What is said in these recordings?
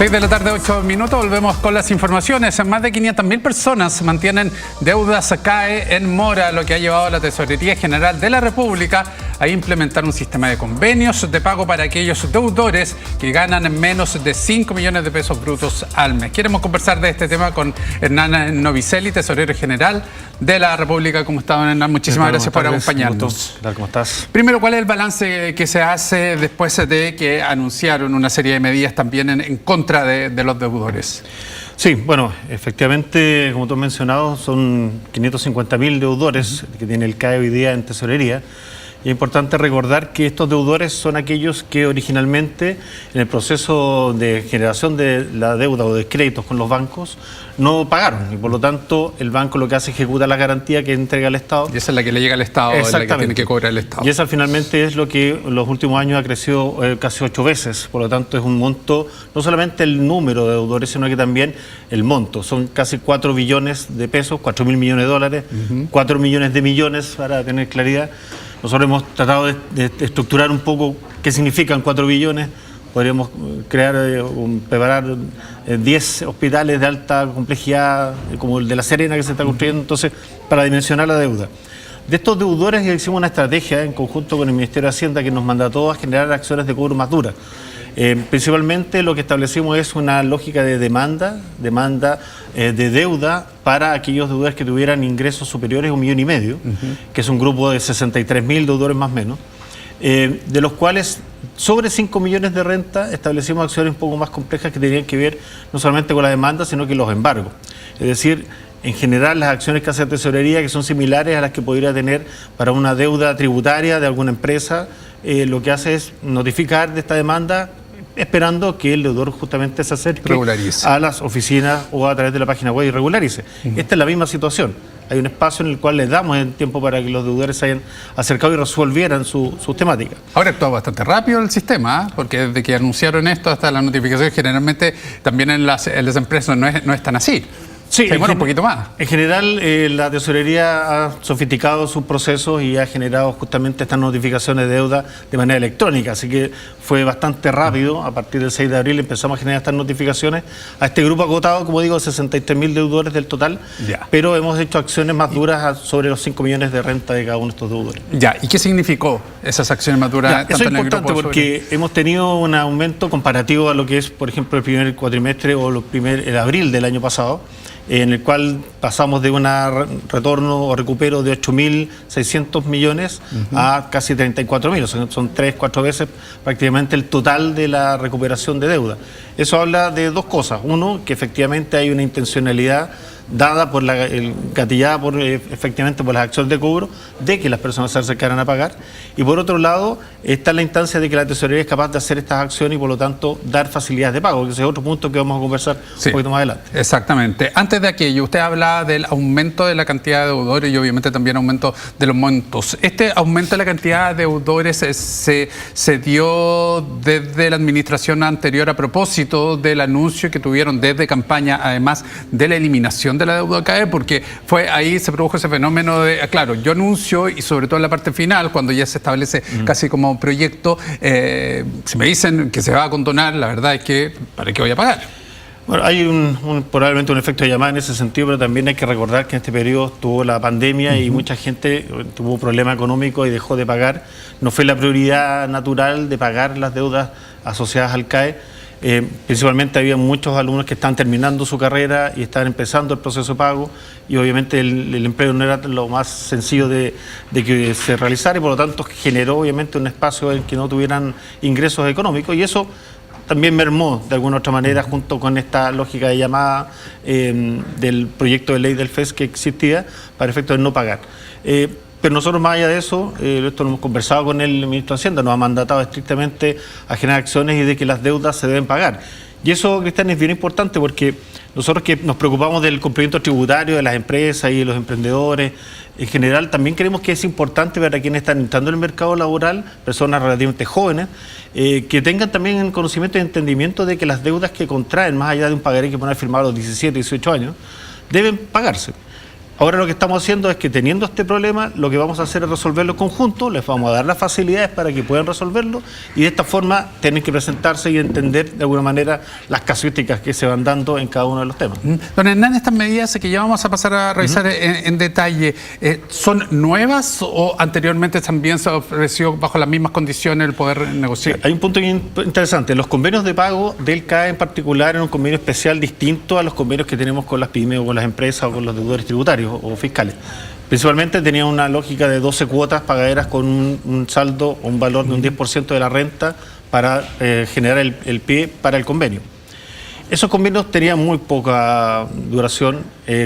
6 de la tarde, 8 minutos, volvemos con las informaciones. Más de 500.000 personas mantienen deudas CAE en mora, lo que ha llevado a la Tesorería General de la República a implementar un sistema de convenios de pago para aquellos deudores que ganan menos de 5 millones de pesos brutos al mes. Queremos conversar de este tema con Hernán Novicelli, Tesorero General de la República. ¿Cómo está, don Hernán? Muchísimas gracias por acompañarnos. ¿Cómo estás? Primero, ¿cuál es el balance que se hace después de que anunciaron una serie de medidas también en contra de los deudores? Sí, bueno, efectivamente, como tú has mencionado, son 550.000 deudores que tiene el CAE hoy día en tesorería. Y es importante recordar que estos deudores son aquellos que originalmente en el proceso de generación de la deuda o de créditos con los bancos no pagaron y por lo tanto el banco lo que hace es ejecuta la garantía que entrega el Estado. Y esa es la que le llega al Estado, es la que tiene que cobrar el Estado. Y esa finalmente es lo que en los últimos años ha crecido casi 8 veces, por lo tanto es un monto, no solamente el número de deudores, sino que también el monto. Son casi 4 billones de pesos, 4.000 millones de dólares, 4 millones de millones para tener claridad. Nosotros hemos tratado de estructurar un poco qué significan 4 billones. Podríamos crear, preparar 10 hospitales de alta complejidad, como el de La Serena que se está construyendo, entonces, para dimensionar la deuda. De estos deudores hicimos una estrategia en conjunto con el Ministerio de Hacienda que nos mandató a generar acciones de cobro más duras. Principalmente lo que establecimos es una lógica de demanda de deuda para aquellos deudores que tuvieran ingresos superiores a 1,5 millones, que es un grupo de 63.000 deudores más o menos, de los cuales sobre 5 millones de renta establecimos acciones un poco más complejas que tenían que ver no solamente con la demanda, sino que los embargos. Es decir, en general las acciones que hace tesorería, que son similares a las que podría tener para una deuda tributaria de alguna empresa, lo que hace es notificar de esta demanda esperando que el deudor justamente se acerque a las oficinas o a través de la página web y regularice. Esta es la misma situación. Hay un espacio en el cual les damos el tiempo para que los deudores se hayan acercado y resolvieran sus temáticas. Ahora actúa bastante rápido el sistema, porque desde que anunciaron esto hasta la notificación, generalmente también en las empresas no es tan así. Sí, se demora un poquito más. En general, la tesorería ha sofisticado sus procesos y ha generado justamente estas notificaciones de deuda de manera electrónica. Así que fue bastante rápido. A partir del 6 de abril empezamos a generar estas notificaciones a este grupo acotado, como digo, 63.000 deudores del total. Ya. Pero hemos hecho acciones más duras sobre los 5 millones de renta de cada uno de estos deudores. Ya. ¿Y qué significó esas acciones más duras? Eso es importante porque hemos tenido un aumento comparativo a lo que es, por ejemplo, el primer cuatrimestre o el abril del año pasado, en el cual pasamos de un retorno o recupero de 8.600 millones a casi 34.000, o sea, son 3-4 veces prácticamente el total de la recuperación de deuda. Eso habla de dos cosas. Uno, que efectivamente hay una intencionalidad dada por gatillada efectivamente por las acciones de cobro de que las personas se acercaran a pagar, y por otro lado está la instancia de que la tesorería es capaz de hacer estas acciones y por lo tanto dar facilidades de pago, que ese es otro punto que vamos a conversar un poquito más adelante. Exactamente. Antes de aquello, usted hablaba del aumento de la cantidad de deudores y obviamente también aumento de los montos. Este aumento de la cantidad de deudores se dio desde la administración anterior a propósito del anuncio que tuvieron desde campaña, además de la eliminación de la deuda CAE, porque ahí se produjo ese fenómeno de, claro, yo anuncio y sobre todo en la parte final, cuando ya se establece casi como proyecto, si me dicen que se va a condonar, la verdad es que ¿para qué voy a pagar? Bueno, hay probablemente un efecto de llamada en ese sentido, pero también hay que recordar que en este periodo tuvo la pandemia y mucha gente tuvo un problema económico y dejó de pagar. No fue la prioridad natural de pagar las deudas asociadas al CAE. Principalmente había muchos alumnos que están terminando su carrera y están empezando el proceso de pago y obviamente el empleo no era lo más sencillo de que se realizara y por lo tanto generó obviamente un espacio en que no tuvieran ingresos económicos y eso también mermó de alguna otra manera junto con esta lógica de llamada del proyecto de ley del FES que existía para efectos de no pagar. Pero nosotros, más allá de eso, esto lo hemos conversado con el ministro de Hacienda, nos ha mandatado estrictamente a generar acciones y de que las deudas se deben pagar. Y eso, Cristian, es bien importante porque nosotros que nos preocupamos del cumplimiento tributario de las empresas y de los emprendedores, en general también creemos que es importante para quienes están entrando en el mercado laboral, personas relativamente jóvenes, que tengan también el conocimiento y entendimiento de que las deudas que contraen, más allá de un pagaré que pueden haber firmado a los 17, 18 años, deben pagarse. Ahora lo que estamos haciendo es que teniendo este problema, lo que vamos a hacer es resolverlo en conjunto, les vamos a dar las facilidades para que puedan resolverlo y de esta forma tienen que presentarse y entender de alguna manera las casuísticas que se van dando en cada uno de los temas. Don Hernán, estas medidas que ya vamos a pasar a revisar en detalle, ¿son nuevas o anteriormente también se ofreció bajo las mismas condiciones el poder negociar? Hay un punto interesante, los convenios de pago del CAE en particular eran un convenio especial distinto a los convenios que tenemos con las pymes o con las empresas o con los deudores tributarios o fiscales. Principalmente tenía una lógica de 12 cuotas pagaderas con un saldo o un valor de un 10% de la renta para generar el pie para el convenio. Esos convenios tenían muy poca duración,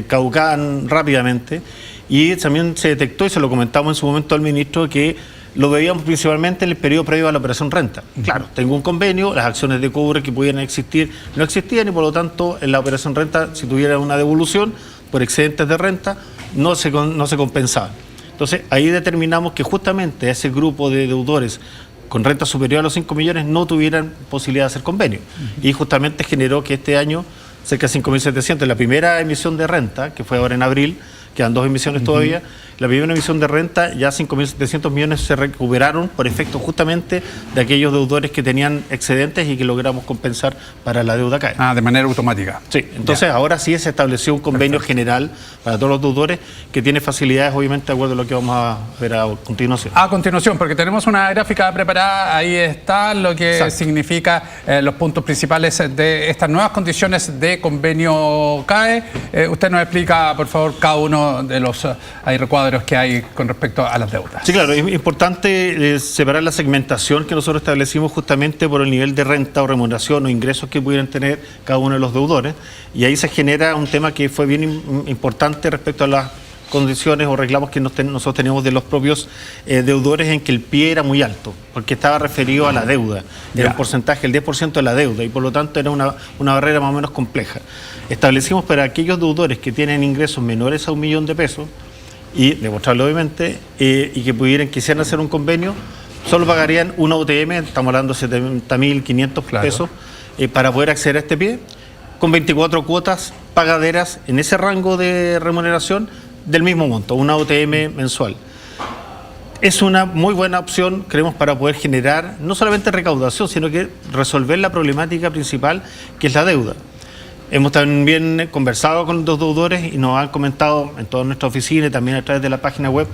caducaban rápidamente y también se detectó, y se lo comentamos en su momento al ministro, que lo veíamos principalmente en el periodo previo a la operación renta. Claro, tengo un convenio, las acciones de cobre que pudieran existir no existían y por lo tanto en la operación renta, si tuviera una devolución por excedentes de renta, no se compensaban. Entonces ahí determinamos que justamente ese grupo de deudores con renta superior a los 5 millones no tuvieran posibilidad de hacer convenio. Y justamente generó que este año cerca de 5.700, la primera emisión de renta, que fue ahora en abril, quedan 2 emisiones todavía, la primera emisión de renta ya 5.700 millones se recuperaron por efecto justamente de aquellos deudores que tenían excedentes y que logramos compensar para la deuda CAE. De manera automática. Sí, entonces ahora sí se estableció un convenio general para todos los deudores que tiene facilidades obviamente de acuerdo a lo que vamos a ver a continuación. A continuación, porque tenemos una gráfica preparada, ahí está lo que significa los puntos principales de estas nuevas condiciones de convenio CAE. Usted nos explica, por favor, cada uno de los recuadros que hay con respecto a las deudas. Sí, claro, es importante separar la segmentación que nosotros establecimos justamente por el nivel de renta o remuneración o ingresos que pudieran tener cada uno de los deudores, y ahí se genera un tema que fue bien importante respecto a las condiciones o reclamos que nosotros teníamos de los propios deudores, en que el pie era muy alto, porque estaba referido a la deuda, era un porcentaje, el 10% de la deuda, y por lo tanto era una barrera más o menos compleja. Establecimos para aquellos deudores que tienen ingresos menores a 1 millón de pesos, y demostrarlo obviamente, y que quisieran hacer un convenio, solo pagarían una UTM, estamos hablando de 70.500 pesos, para poder acceder a este pie, con 24 cuotas pagaderas en ese rango de remuneración del mismo monto, una UTM mensual. Es una muy buena opción, creemos, para poder generar no solamente recaudación, sino que resolver la problemática principal, que es la deuda. Hemos también conversado con los deudores y nos han comentado en toda nuestra oficina y también a través de la página web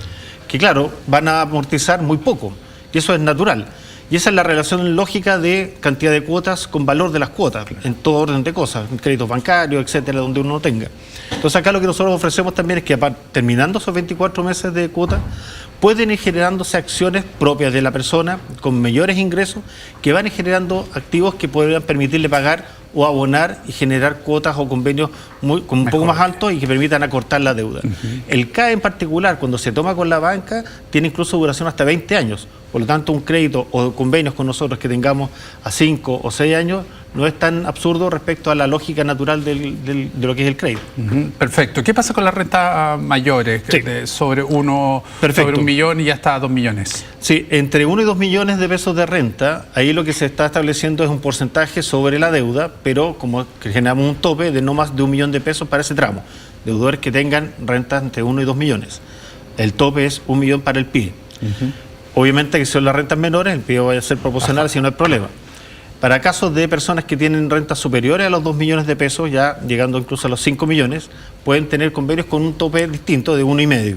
que, claro, van a amortizar muy poco, y eso es natural. Y esa es la relación lógica de cantidad de cuotas con valor de las cuotas, en todo orden de cosas, créditos bancarios, etcétera, donde uno lo tenga. Entonces acá lo que nosotros ofrecemos también es que, terminando esos 24 meses de cuota, pueden ir generándose acciones propias de la persona con mayores ingresos que van generando activos que podrían permitirle pagar o abonar y generar cuotas o convenios con un poco más altos y que permitan acortar la deuda. El CAE en particular, cuando se toma con la banca, tiene incluso duración hasta 20 años. Por lo tanto, un crédito o convenios con nosotros que tengamos a 5 o 6 años no es tan absurdo respecto a la lógica natural de lo que es el crédito. Perfecto. ¿Qué pasa con las rentas mayores? Sí. Sobre 1 millón y hasta 2 millones. Sí, entre 1 y 2 millones de pesos de renta, ahí lo que se está estableciendo es un porcentaje sobre la deuda, pero como que generamos un tope de no más de 1 millón de pesos para ese tramo. Deudores que tengan rentas entre 1 y 2 millones. El tope es 1 millón para el PIE. Obviamente que si son las rentas menores, el PIE va a ser proporcional, si no hay problema. Para casos de personas que tienen rentas superiores a los 2 millones de pesos, ya llegando incluso a los 5 millones, pueden tener convenios con un tope distinto de 1,5.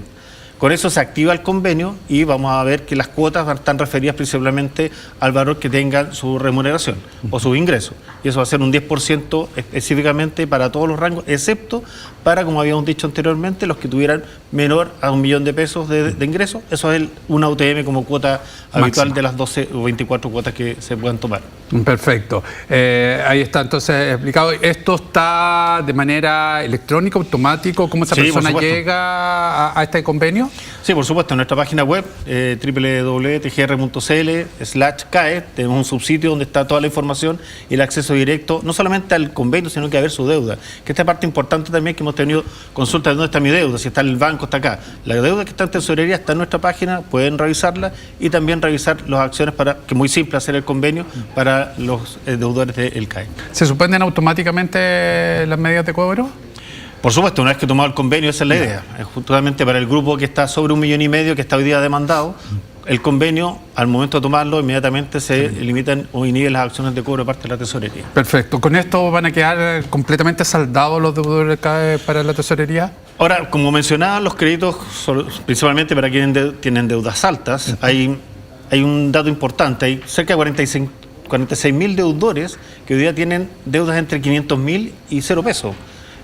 Con eso se activa el convenio y vamos a ver que las cuotas están referidas principalmente al valor que tengan su remuneración o sus ingresos. Y eso va a ser un 10% específicamente para todos los rangos, excepto para, como habíamos dicho anteriormente, los que tuvieran menor a 1 millón de pesos de ingresos. Eso es una UTM como cuota habitual de las 12 o 24 cuotas que se puedan tomar. Perfecto. Ahí está entonces explicado. ¿Esto está de manera electrónica, automático? ¿Cómo esa persona llega a este convenio? Sí, por supuesto, en nuestra página web www.tgr.cl/CAE tenemos un subsitio donde está toda la información y el acceso directo, no solamente al convenio, sino que a ver su deuda. Que esta parte importante también, que hemos tenido consultas de dónde está mi deuda, si está en el banco, está acá. La deuda que está en tesorería está en nuestra página, pueden revisarla y también revisar las acciones que es muy simple hacer el convenio para los deudores del CAE. ¿Se suspenden automáticamente las medidas de cobro? Por supuesto, una vez que tomado el convenio, esa es la idea. Es justamente para el grupo que está sobre 1,5 millones, que está hoy día demandado, el convenio, al momento de tomarlo, inmediatamente se limitan o inhiben las acciones de cobro de parte de la tesorería. Perfecto. ¿Con esto van a quedar completamente saldados los deudores para la tesorería? Ahora, como mencionaba, los créditos, principalmente para quienes tienen deudas altas, hay un dato importante, hay cerca de 46.000 deudores que hoy día tienen deudas entre 500.000 y 0 pesos.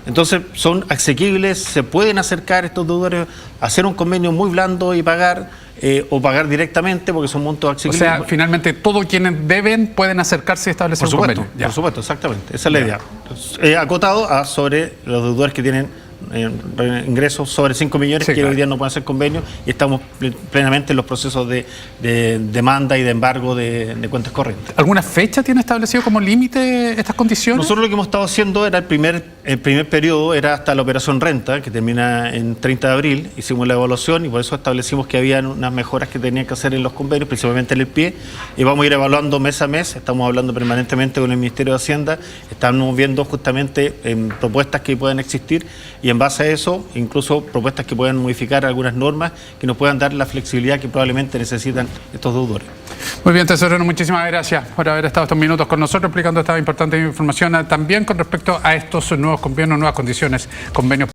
Entonces son asequibles, se pueden acercar estos deudores a hacer un convenio muy blando y pagar o pagar directamente porque son montos asequibles. O sea, finalmente todos quienes deben pueden acercarse y establecer un convenio. Por supuesto, exactamente. Esa es la idea. Acotado a sobre los deudores que tienen ingresos sobre 5 millones, que hoy día no pueden hacer convenios, y estamos plenamente en los procesos de demanda y de embargo de cuentas corrientes. ¿Alguna fecha tiene establecido como límite estas condiciones? Nosotros lo que hemos estado haciendo era el primer periodo, era hasta la operación renta, que termina en 30 de abril, hicimos la evaluación y por eso establecimos que había unas mejoras que tenían que hacer en los convenios, principalmente en el pie, y vamos a ir evaluando mes a mes, estamos hablando permanentemente con el Ministerio de Hacienda, estamos viendo justamente propuestas que puedan existir y en base a eso, incluso propuestas que puedan modificar algunas normas que nos puedan dar la flexibilidad que probablemente necesitan estos deudores. Muy bien, tesorero, muchísimas gracias por haber estado estos minutos con nosotros explicando esta importante información también con respecto a estos nuevos convenios, nuevas condiciones, convenios.